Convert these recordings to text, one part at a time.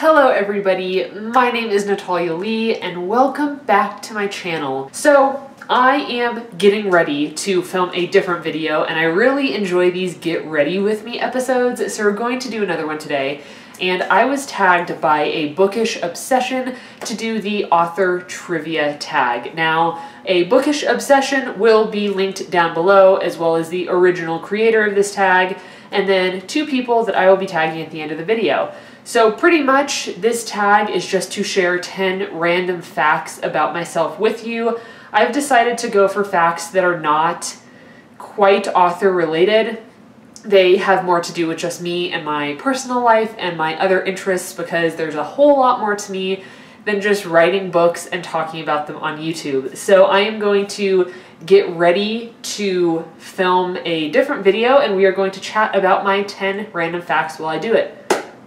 Hello everybody, my name is Natalia Lee and welcome back to my channel. So I am getting ready to film a different video and I really enjoy these get ready with me episodes, so we're going to do another one today. And I was tagged by a bookish obsession to do the author trivia tag. Now, a bookish obsession will be linked down below, as well as the original creator of this tag, and then two people that I will be tagging at the end of the video. So pretty much this tag is just to share 10 random facts about myself with you. I've decided to go for facts that are not quite author related. They have more to do with just me and my personal life and my other interests, because there's a whole lot more to me than just writing books and talking about them on YouTube. So I am going to get ready to film a different video and we are going to chat about my 10 random facts while I do it.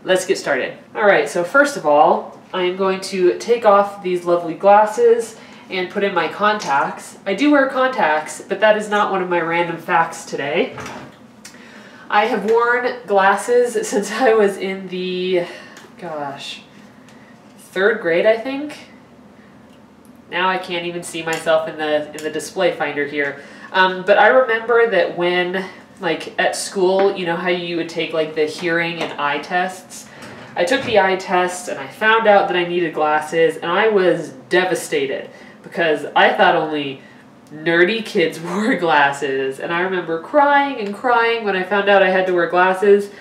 Let's get started. Alright, so first of all, I am going to take off these lovely glasses and put in my contacts. I do wear contacts, but that is not one of my random facts today. I have worn glasses since I was in the, third grade, I think. Now I can't even see myself in the display finder here. But I remember that when, like, at school, you know how you would take, like, the hearing and eye tests? I took the eye test and I found out that I needed glasses and I was devastated because I thought only nerdy kids wore glasses, and I remember crying and crying when I found out I had to wear glasses.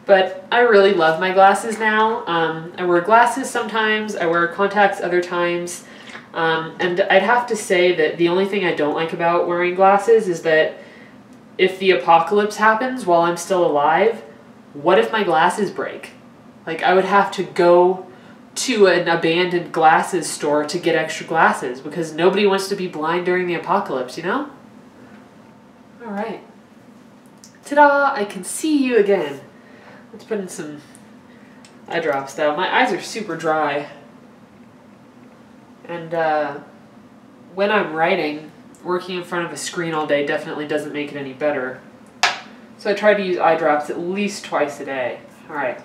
But I really love my glasses now. I wear glasses sometimes, I wear contacts other times, and I'd have to say that the only thing I don't like about wearing glasses is that if the apocalypse happens while I'm still alive, what if my glasses break? Like, I would have to go to an abandoned glasses store to get extra glasses because nobody wants to be blind during the apocalypse, you know? Alright. Ta-da! I can see you again. Let's put in some eye drops though. My eyes are super dry. And when I'm writing, working in front of a screen all day definitely doesn't make it any better. So I try to use eye drops at least twice a day. Alright.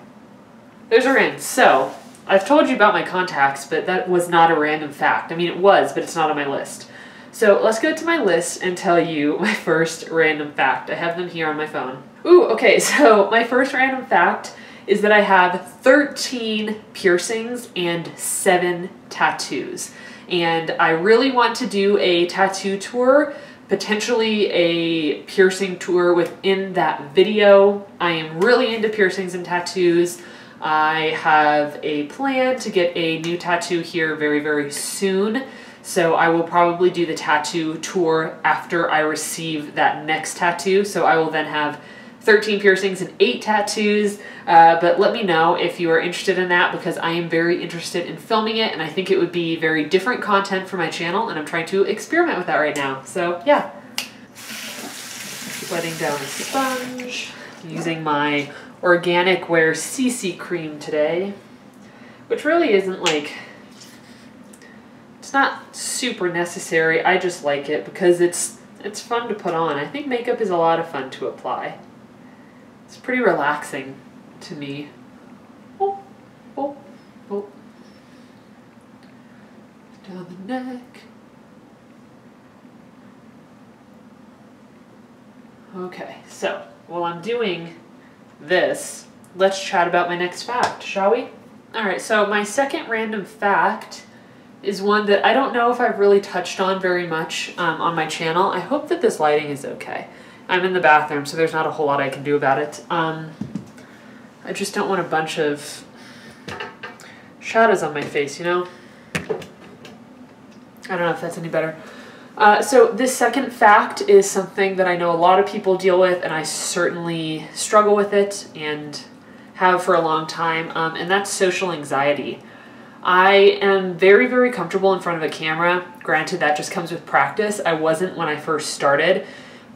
Those are in. So, I've told you about my contacts, but that was not a random fact. I mean, it was, but it's not on my list. So let's go to my list and tell you my first random fact. I have them here on my phone. Ooh, okay, so my first random fact is that I have 13 piercings and 7 tattoos. And I really want to do a tattoo tour, potentially a piercing tour within that video. I am really into piercings and tattoos. I have a plan to get a new tattoo here very, very soon. So I will probably do the tattoo tour after I receive that next tattoo. So I will then have 13 piercings and 8 tattoos. But let me know if you are interested in that, because I am very interested in filming it and I think it would be very different content for my channel, and I'm trying to experiment with that right now. So yeah. Wetting down a sponge. Using my Organic Wear CC cream today, which really isn't like, it's not super necessary. I just like it because it's fun to put on. I think makeup is a lot of fun to apply. It's pretty relaxing to me. Oh, oh, oh. Down the neck. Okay, so while I'm doing this, let's chat about my next fact, shall we? Alright, so my second random fact is one that I don't know if I've really touched on very much on my channel. I hope that this lighting is okay. I'm in the bathroom, so there's not a whole lot I can do about it. I just don't want a bunch of shadows on my face, you know? I don't know if that's any better. So this second fact is something that I know a lot of people deal with, and I certainly struggle with it and have for a long time, and that's social anxiety. I am very, very comfortable in front of a camera. Granted, that just comes with practice. I wasn't when I first started,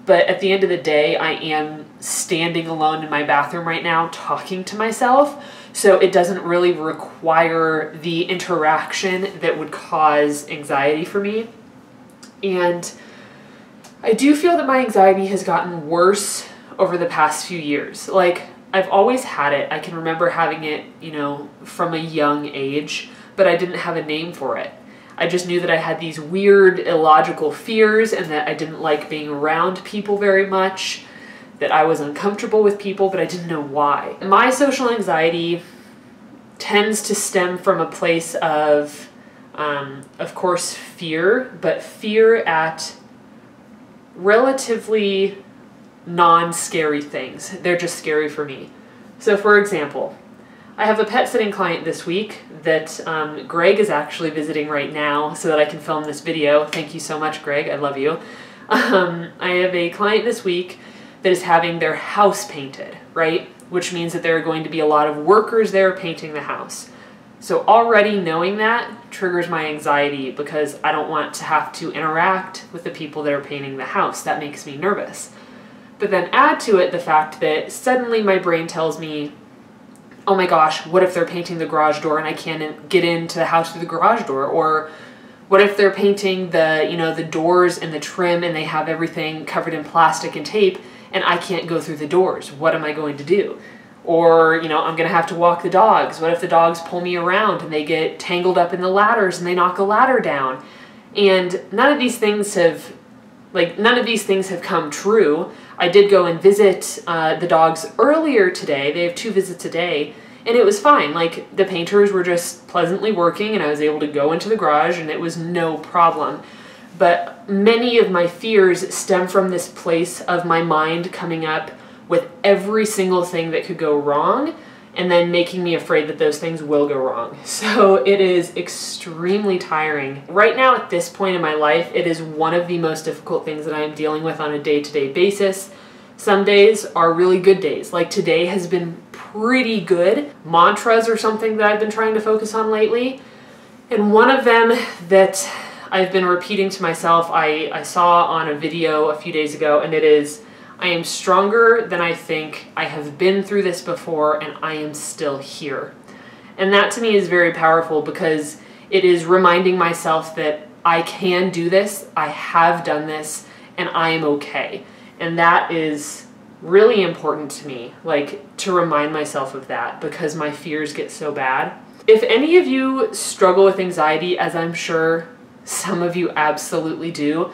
but at the end of the day, I am standing alone in my bathroom right now talking to myself, so it doesn't really require the interaction that would cause anxiety for me. And I do feel that my anxiety has gotten worse over the past few years. Like, I've always had it. I can remember having it, you know, from a young age, but I didn't have a name for it. I just knew that I had these weird, illogical fears and that I didn't like being around people very much, that I was uncomfortable with people, but I didn't know why. My social anxiety tends to stem from a place of course, fear, but fear at relatively non-scary things. They're just scary for me. So for example, I have a pet sitting client this week that Greg is actually visiting right now so that I can film this video. Thank you so much, Greg. I love you. I have a client this week that is having their house painted, right? Which means that there are going to be a lot of workers there painting the house. So already knowing that triggers my anxiety because I don't want to have to interact with the people that are painting the house. That makes me nervous. But then add to it the fact that suddenly my brain tells me, oh my gosh, what if they're painting the garage door and I can't get into the house through the garage door? Or what if they're painting the, you know, the doors and the trim and they have everything covered in plastic and tape and I can't go through the doors? What am I going to do? Or, you know, I'm going to have to walk the dogs. What if the dogs pull me around and they get tangled up in the ladders and they knock a ladder down? And none of these things have come true. I did go and visit the dogs earlier today. They have 2 visits a day, and it was fine. Like, the painters were just pleasantly working, and I was able to go into the garage, and it was no problem. But many of my fears stem from this place of my mind coming up with every single thing that could go wrong, and then making me afraid that those things will go wrong. So it is extremely tiring. Right now at this point in my life, it is one of the most difficult things that I am dealing with on a day-to-day basis. Some days are really good days. Like today has been pretty good. Mantras are something that I've been trying to focus on lately. And one of them that I've been repeating to myself, I saw on a video a few days ago, and it is, I am stronger than I think. I have been through this before and I am still here. And that to me is very powerful because it is reminding myself that I can do this, I have done this, and I am okay. And that is really important to me, like to remind myself of that because my fears get so bad. If any of you struggle with anxiety, as I'm sure some of you absolutely do,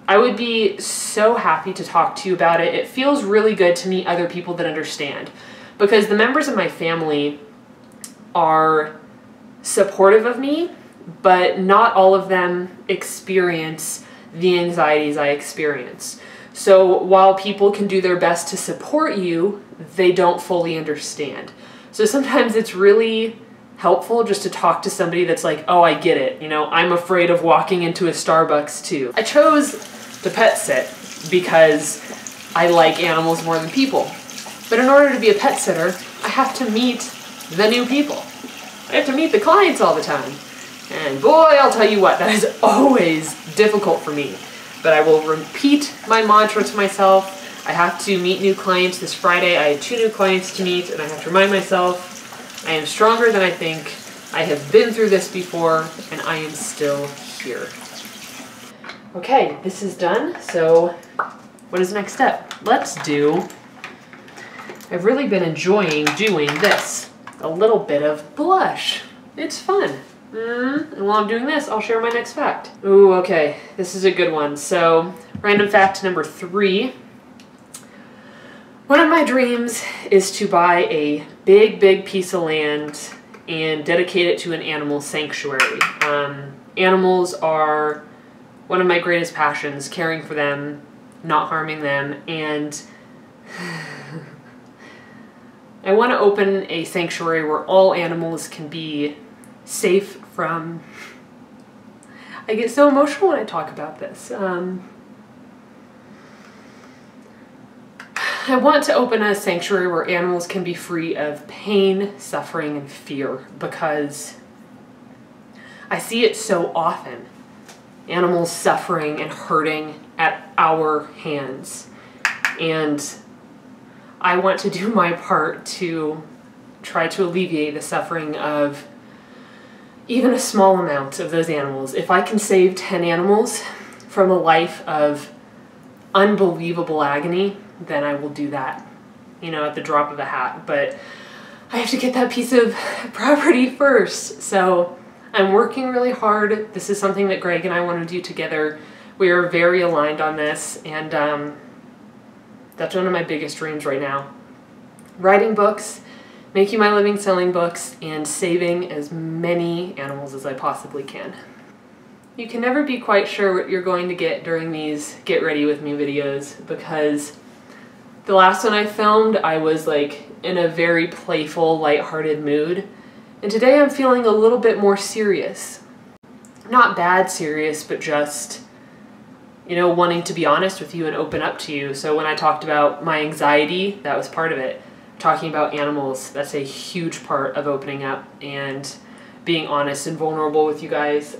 I would be so happy to talk to you about it. It feels really good to meet other people that understand because the members of my family are supportive of me, but not all of them experience the anxieties I experience. So while people can do their best to support you, they don't fully understand. So sometimes it's really helpful just to talk to somebody that's like, oh, I get it. You know, I'm afraid of walking into a Starbucks too. I chose to pet sit because I like animals more than people. But in order to be a pet sitter, I have to meet the new people. I have to meet the clients all the time. And boy, I'll tell you what, that is always difficult for me. But I will repeat my mantra to myself. I have to meet new clients. This Friday, I have 2 new clients to meet, and I have to remind myself, I am stronger than I think. I have been through this before, and I am still here. Okay, this is done, so what is the next step? I've really been enjoying doing this. A little bit of blush. It's fun. And while I'm doing this, I'll share my next fact. Ooh, okay, this is a good one. So, random fact number 3. One of my dreams is to buy a big, big piece of land and dedicate it to an animal sanctuary. Animals are one of my greatest passions, caring for them, not harming them, and I want to open a sanctuary where all animals can be safe from... I get so emotional when I talk about this. I want to open a sanctuary where animals can be free of pain, suffering, and fear because I see it so often. Animals suffering and hurting at our hands. And I want to do my part to try to alleviate the suffering of even a small amount of those animals. If I can save 10 animals from a life of unbelievable agony, then I will do that. you know, at the drop of a hat, but I have to get that piece of property first. So I'm working really hard. This is something that Greg and I want to do together. We are very aligned on this, and that's one of my biggest dreams right now. Writing books, making my living selling books, and saving as many animals as I possibly can. You can never be quite sure what you're going to get during these Get Ready With Me videos, because the last one I filmed, I was like in a very playful, lighthearted mood. And today I'm feeling a little bit more serious. Not bad serious, but just, you know, wanting to be honest with you and open up to you. So when I talked about my anxiety, that was part of it. Talking about animals, that's a huge part of opening up and being honest and vulnerable with you guys.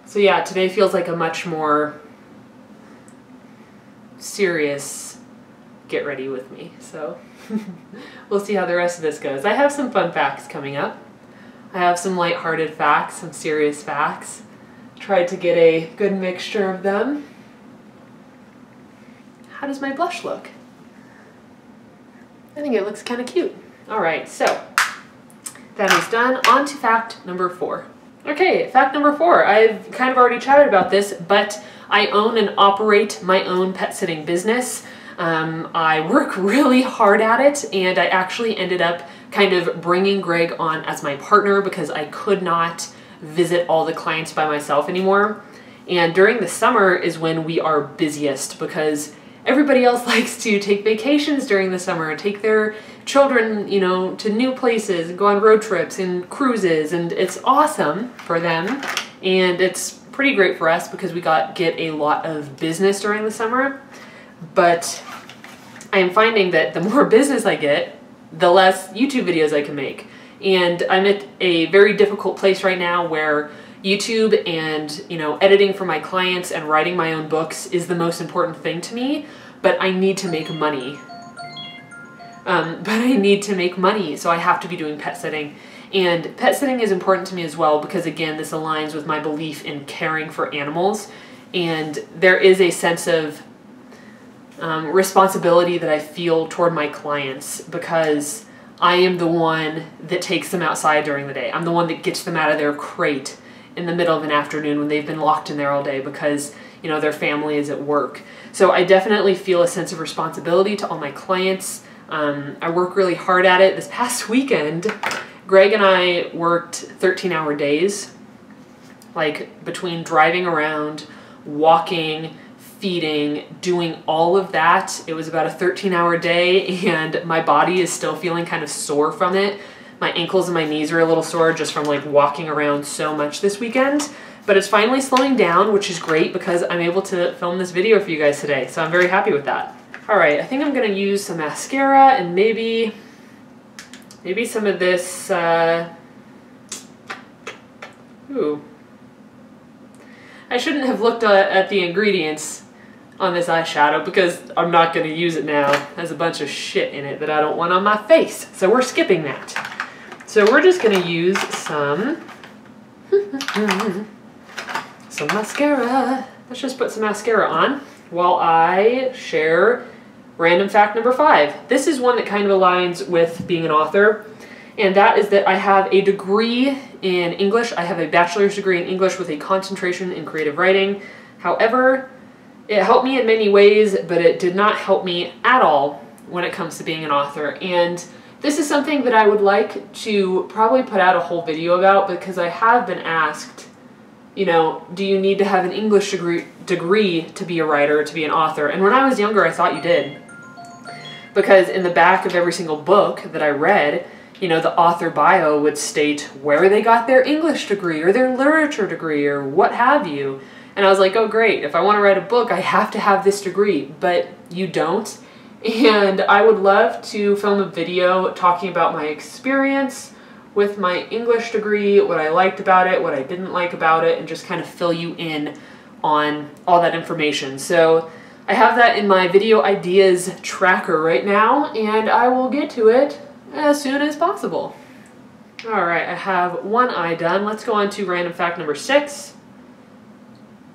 So yeah, today feels like a much more serious Get Ready With Me. So we'll see how the rest of this goes. I have some fun facts coming up. I have some lighthearted facts, some serious facts. Tried to get a good mixture of them. How does my blush look? I think it looks kind of cute. All right, so that is done. On to fact number 4. Okay, fact number 4. I've kind of already chatted about this, but I own and operate my own pet sitting business. I work really hard at it, and I actually ended up kind of bringing Greg on as my partner because I could not visit all the clients by myself anymore. And during the summer is when we are busiest because everybody else likes to take vacations during the summer, take their children, you know, to new places, go on road trips and cruises, and it's awesome for them. And it's pretty great for us because we get a lot of business during the summer. But I am finding that the more business I get, the less YouTube videos I can make. And I'm at a very difficult place right now where YouTube and, you know, editing for my clients and writing my own books is the most important thing to me, but I need to make money. So I have to be doing pet sitting. And pet sitting is important to me as well because, again, this aligns with my belief in caring for animals. And there is a sense of responsibility that I feel toward my clients because I am the one that takes them outside during the day. I'm the one that gets them out of their crate in the middle of an afternoon when they've been locked in there all day because, you know, their family is at work. So I definitely feel a sense of responsibility to all my clients. I work really hard at it. This past weekend, Greg and I worked 13-hour days, like between driving around, walking, feeding, doing all of that. It was about a 13-hour day, and my body is still feeling kind of sore from it. My ankles and my knees are a little sore just from like walking around so much this weekend, but it's finally slowing down, which is great because I'm able to film this video for you guys today, so I'm very happy with that. All right, I think I'm gonna use some mascara and maybe some of this, ooh. I shouldn't have looked at the ingredients on this eyeshadow because I'm not going to use it now. There's a bunch of shit in it that I don't want on my face. So we're skipping that. So we're just going to use some mascara. Let's just put some mascara on while I share random fact number 5. This is one that kind of aligns with being an author, and that is that I have a degree in English. I have a bachelor's degree in English with a concentration in creative writing. However, it helped me in many ways, but it did not help me at all when it comes to being an author. And this is something that I would like to probably put out a whole video about because I have been asked, you know, do you need to have an English degree to be a writer, to be an author? And when I was younger, I thought you did. Because in the back of every single book that I read, you know, the author bio would state where they got their English degree or their literature degree or what have you. And I was like, oh great, if I want to write a book, I have to have this degree, but you don't. And I would love to film a video talking about my experience with my English degree, what I liked about it, what I didn't like about it, and just kind of fill you in on all that information. So I have that in my video ideas tracker right now, and I will get to it as soon as possible. All right, I have one eye done. Let's go on to random fact number 6.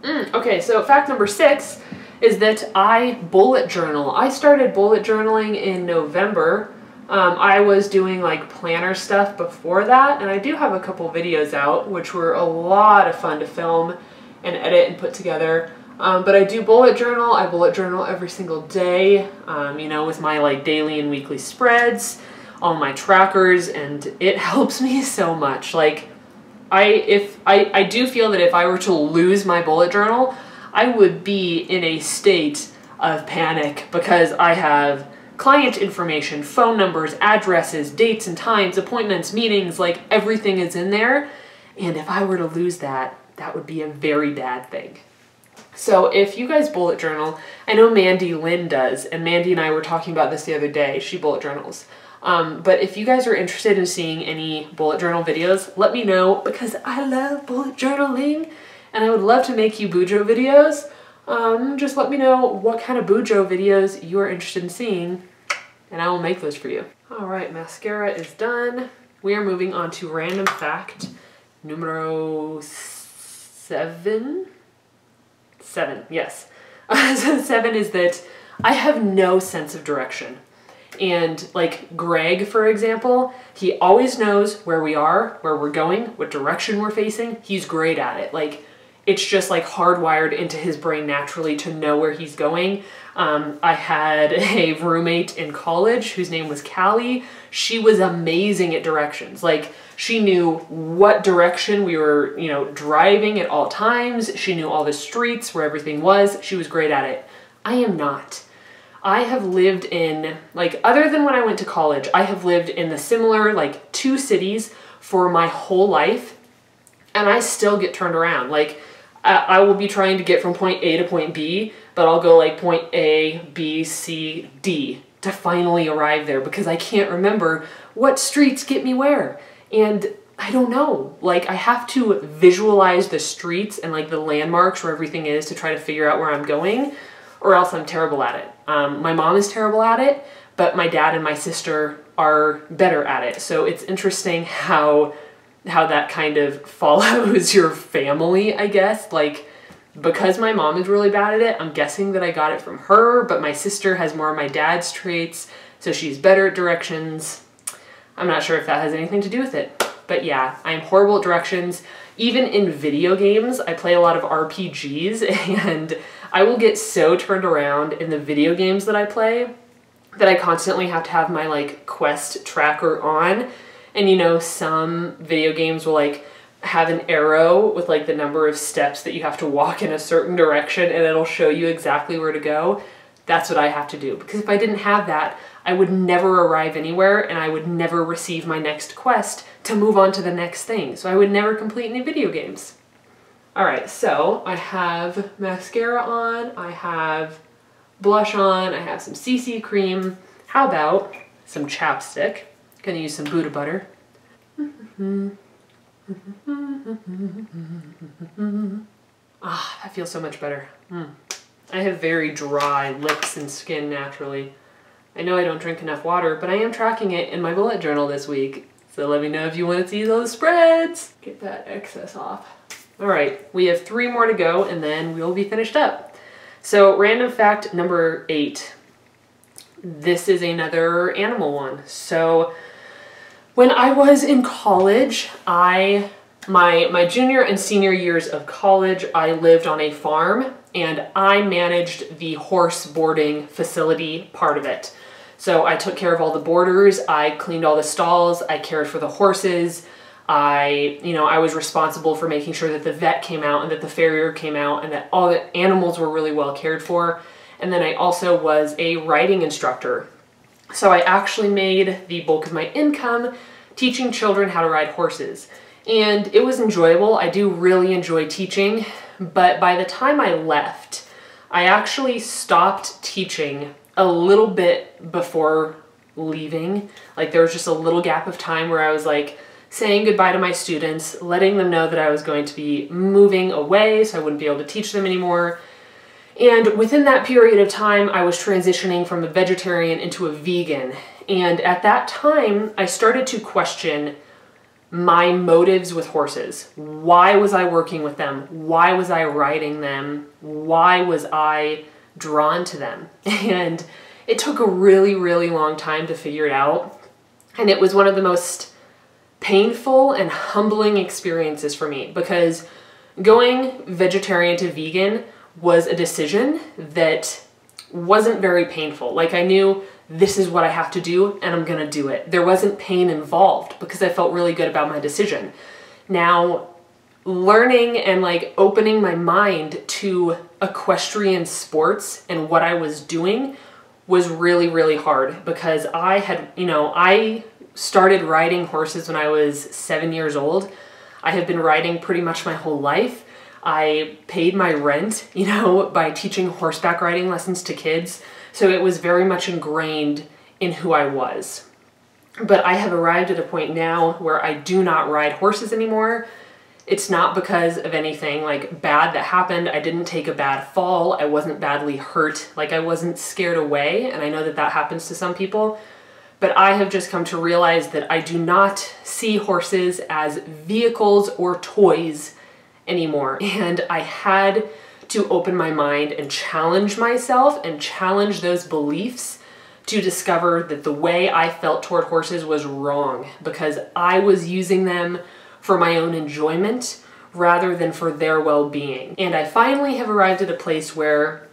Okay, so fact number 6 is that I bullet journal. I started bullet journaling in November. I was doing like planner stuff before that, and I do have a couple videos out, which were a lot of fun to film and edit and put together. But I do bullet journal. I bullet journal every single day, you know, with my like daily and weekly spreads, all my trackers, and it helps me so much. Like, I do feel that if I were to lose my bullet journal, I would be in a state of panic because I have client information, phone numbers, addresses, dates and times, appointments, meetings, like everything is in there. And if I were to lose that, that would be a very bad thing. So if you guys bullet journal, I know Mandy Lynn does, and Mandy and I were talking about this the other day. She bullet journals. But if you guys are interested in seeing any bullet journal videos, let me know, because I love bullet journaling and I would love to make you Bujo videos. Just let me know what kind of Bujo videos you are interested in seeing and I will make those for you. All right, mascara is done. We are moving on to random fact numero 7. 7, yes. So 7 is that I have no sense of direction. And like Greg, for example, he always knows where we are, where we're going, what direction we're facing. He's great at it. Like, it's just like hardwired into his brain naturally to know where he's going. I had a roommate in college whose name was Callie. She was amazing at directions. Like, she knew what direction we were, you know, driving at all times. She knew all the streets, where everything was. She was great at it. I am not. I have lived in, like, other than when I went to college, I have lived in the similar, like, 2 cities for my whole life, and I still get turned around. Like, I will be trying to get from point A to point B, but I'll go like point A, B, C, D to finally arrive there because I can't remember what streets get me where. And I don't know, like, I have to visualize the streets and like the landmarks where everything is to try to figure out where I'm going, or else I'm terrible at it. My mom is terrible at it, but my dad and my sister are better at it. So it's interesting how that kind of follows your family, I guess. Like, because my mom is really bad at it, I'm guessing that I got it from her, but my sister has more of my dad's traits, so she's better at directions. I'm not sure if that has anything to do with it. But yeah, I'm horrible at directions. Even in video games, I play a lot of RPGs, and I will get so turned around in the video games that I play that I constantly have to have my like quest tracker on. And you know, some video games will like have an arrow with like the number of steps that you have to walk in a certain direction, and it'll show you exactly where to go. That's what I have to do, because if I didn't have that, I would never arrive anywhere and I would never receive my next quest to move on to the next thing. So I would never complete any video games. All right, so I have mascara on, I have blush on, I have some CC cream. How about some chapstick? Gonna use some Buddha butter. Ah, that feels so much better. I have very dry lips and skin naturally. I know I don't drink enough water, but I am tracking it in my bullet journal this week. So let me know if you want to see those spreads. Get that excess off. All right, we have 3 more to go and then we'll be finished up. So random fact number 8. This is another animal one. So when I was in college, my junior and senior years of college, I lived on a farm and I managed the horse boarding facility part of it. So I took care of all the boarders, I cleaned all the stalls, I cared for the horses, I was responsible for making sure that the vet came out and that the farrier came out and that all the animals were really well cared for. And then I also was a riding instructor. So I actually made the bulk of my income teaching children how to ride horses. And it was enjoyable. I do really enjoy teaching, but by the time I left, I actually stopped teaching a little bit before leaving. Like, there was just a little gap of time where I was like saying goodbye to my students, letting them know that I was going to be moving away so I wouldn't be able to teach them anymore. And within that period of time, I was transitioning from a vegetarian into a vegan. And at that time, I started to question my motives with horses. Why was I working with them? Why was I riding them? Why was I drawn to them. And it took a really, really long time to figure it out. And it was one of the most painful and humbling experiences for me, because going vegetarian to vegan was a decision that wasn't very painful. Like, I knew this is what I have to do and I'm gonna do it. There wasn't pain involved because I felt really good about my decision. Now, learning and like opening my mind to equestrian sports and what I was doing was really, really hard, because I had, I started riding horses when I was 7 years old. I have been riding pretty much my whole life. I paid my rent, by teaching horseback riding lessons to kids. So it was very much ingrained in who I was. But I have arrived at a point now where I do not ride horses anymore. It's not because of anything like bad that happened. I didn't take a bad fall. I wasn't badly hurt. Like, I wasn't scared away. And I know that that happens to some people. But I have just come to realize that I do not see horses as vehicles or toys anymore. And I had to open my mind and challenge myself and challenge those beliefs to discover that the way I felt toward horses was wrong, because I was using them for my own enjoyment rather than for their well-being. And I finally have arrived at a place where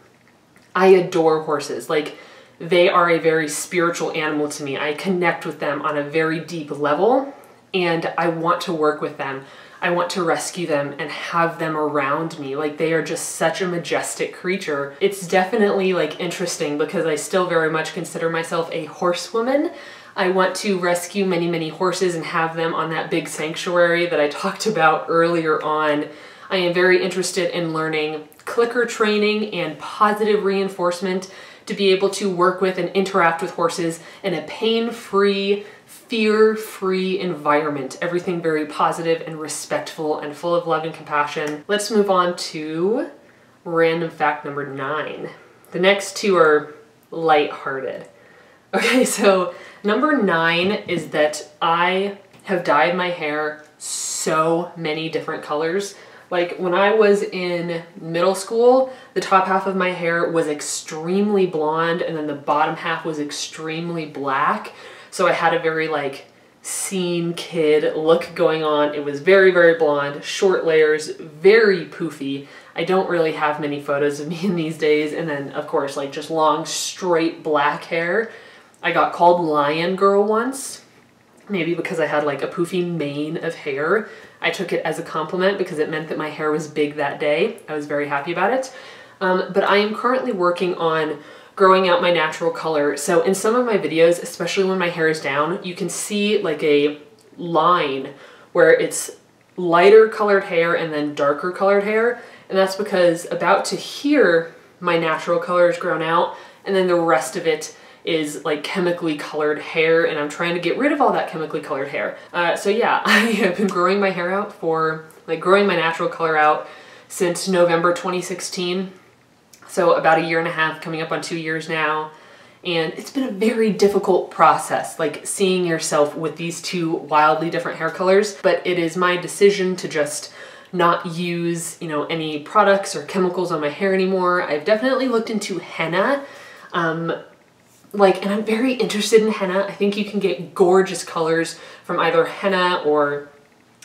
I adore horses. Like, they are a very spiritual animal to me. I connect with them on a very deep level, and I want to work with them. I want to rescue them and have them around me. Like, they are just such a majestic creature. It's definitely like interesting because I still very much consider myself a horsewoman. I want to rescue many, many horses and have them on that big sanctuary that I talked about earlier on. I am very interested in learning clicker training and positive reinforcement to be able to work with and interact with horses in a pain-free, fear-free environment. Everything very positive and respectful and full of love and compassion. Let's move on to random fact number 9. The next two are lighthearted. Okay, so number 9 is that I have dyed my hair so many different colors. Like, when I was in middle school, the top half of my hair was extremely blonde and then the bottom half was extremely black. So I had a very like scene kid look going on. It was very, very blonde, short layers, very poofy. I don't really have many photos of me in these days. And then of course, like just long, straight black hair. I got called Lion Girl once, maybe because I had like a poofy mane of hair. I took it as a compliment because it meant that my hair was big that day. I was very happy about it. But I am currently working on growing out my natural color. So in some of my videos, especially when my hair is down, you can see like a line where it's lighter colored hair and then darker colored hair. And that's because about to here, my natural color is grown out, and then the rest of it is like chemically colored hair, and I'm trying to get rid of all that chemically colored hair. So yeah, I have been growing my hair out growing my natural color out since November 2016. So about 1.5 years, coming up on 2 years now. And it's been a very difficult process, like seeing yourself with these two wildly different hair colors. But it is my decision to just not use, any products or chemicals on my hair anymore. I've definitely looked into henna. And I'm very interested in henna. I think you can get gorgeous colors from either henna or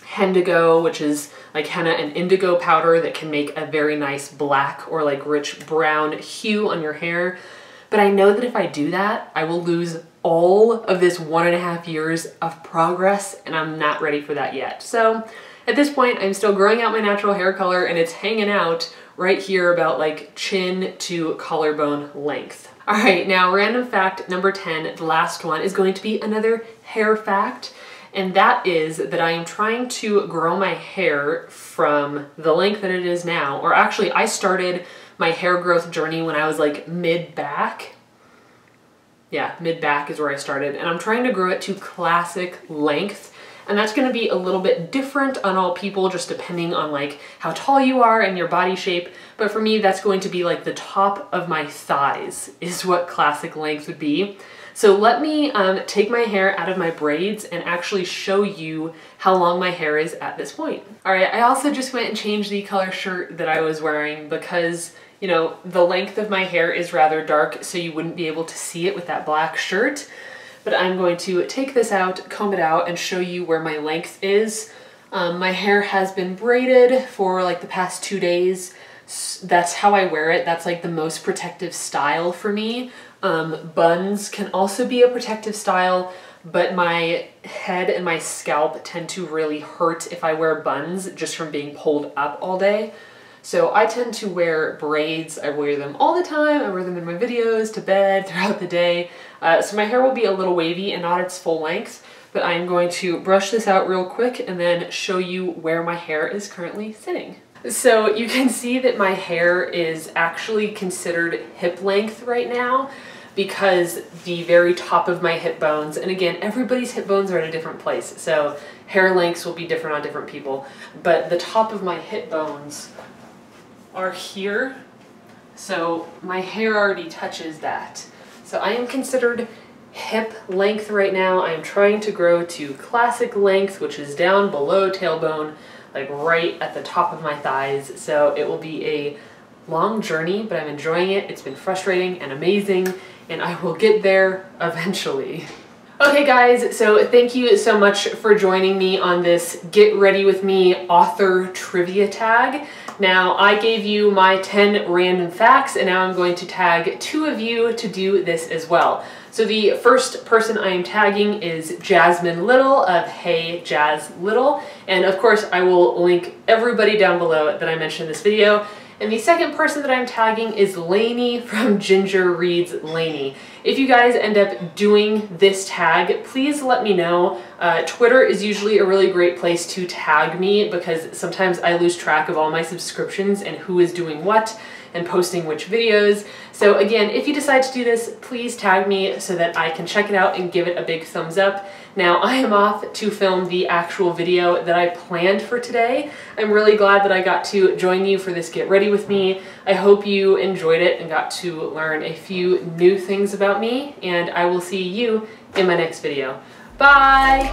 hendigo, which is like henna and indigo powder that can make a very nice black or like rich brown hue on your hair. But I know that if I do that, I will lose all of this 1.5 years of progress, and I'm not ready for that yet. So at this point, I'm still growing out my natural hair color, and it's hanging out right here about like chin to collarbone length. All right, now random fact number 10, the last one, is going to be another hair fact. And that is that I am trying to grow my hair from the length that it is now. Or actually, I started my hair growth journey when I was like mid-back. Yeah, mid-back is where I started. And I'm trying to grow it to classic length. And that's going to be a little bit different on all people, just depending on like how tall you are and your body shape. But for me, that's going to be like the top of my thighs is what classic length would be. So let me take my hair out of my braids and actually show you how long my hair is at this point. All right, I also just went and changed the color shirt that I was wearing because, you know, the length of my hair is rather dark, so you wouldn't be able to see it with that black shirt. But I'm going to take this out, comb it out, and show you where my length is. My hair has been braided for like the past 2 days. That's how I wear it. That's like the most protective style for me. Buns can also be a protective style, but my head and my scalp tend to really hurt if I wear buns just from being pulled up all day. So I tend to wear braids. I wear them all the time. I wear them in my videos, to bed, throughout the day. So my hair will be a little wavy and not its full length, but I'm going to brush this out real quick and then show you where my hair is currently sitting. So you can see that my hair is actually considered hip length right now, because the very top of my hip bones, and again, everybody's hip bones are at a different place, so hair lengths will be different on different people, but the top of my hip bones are here, so my hair already touches that. So I am considered hip length right now. I am trying to grow to classic length, which is down below tailbone, like right at the top of my thighs, so it will be a long journey, but I'm enjoying it. It's been frustrating and amazing, and I will get there eventually. Okay guys, so thank you so much for joining me on this Get Ready With Me author trivia tag. Now, I gave you my 10 random facts, and now I'm going to tag 2 of you to do this as well. So the first person I am tagging is Jasmine Little of Hey Jazz Little, and of course I will link everybody down below that I mentioned in this video. And the second person that I'm tagging is Lainey from Ginger Reads Lainey. If you guys end up doing this tag, please let me know. Twitter is usually a really great place to tag me, because sometimes I lose track of all my subscriptions and who is doing what and posting which videos. So again, if you decide to do this, please tag me so that I can check it out and give it a big thumbs up. Now, I am off to film the actual video that I planned for today. I'm really glad that I got to join you for this Get Ready With Me. I hope you enjoyed it and got to learn a few new things about me, and I will see you in my next video. Bye!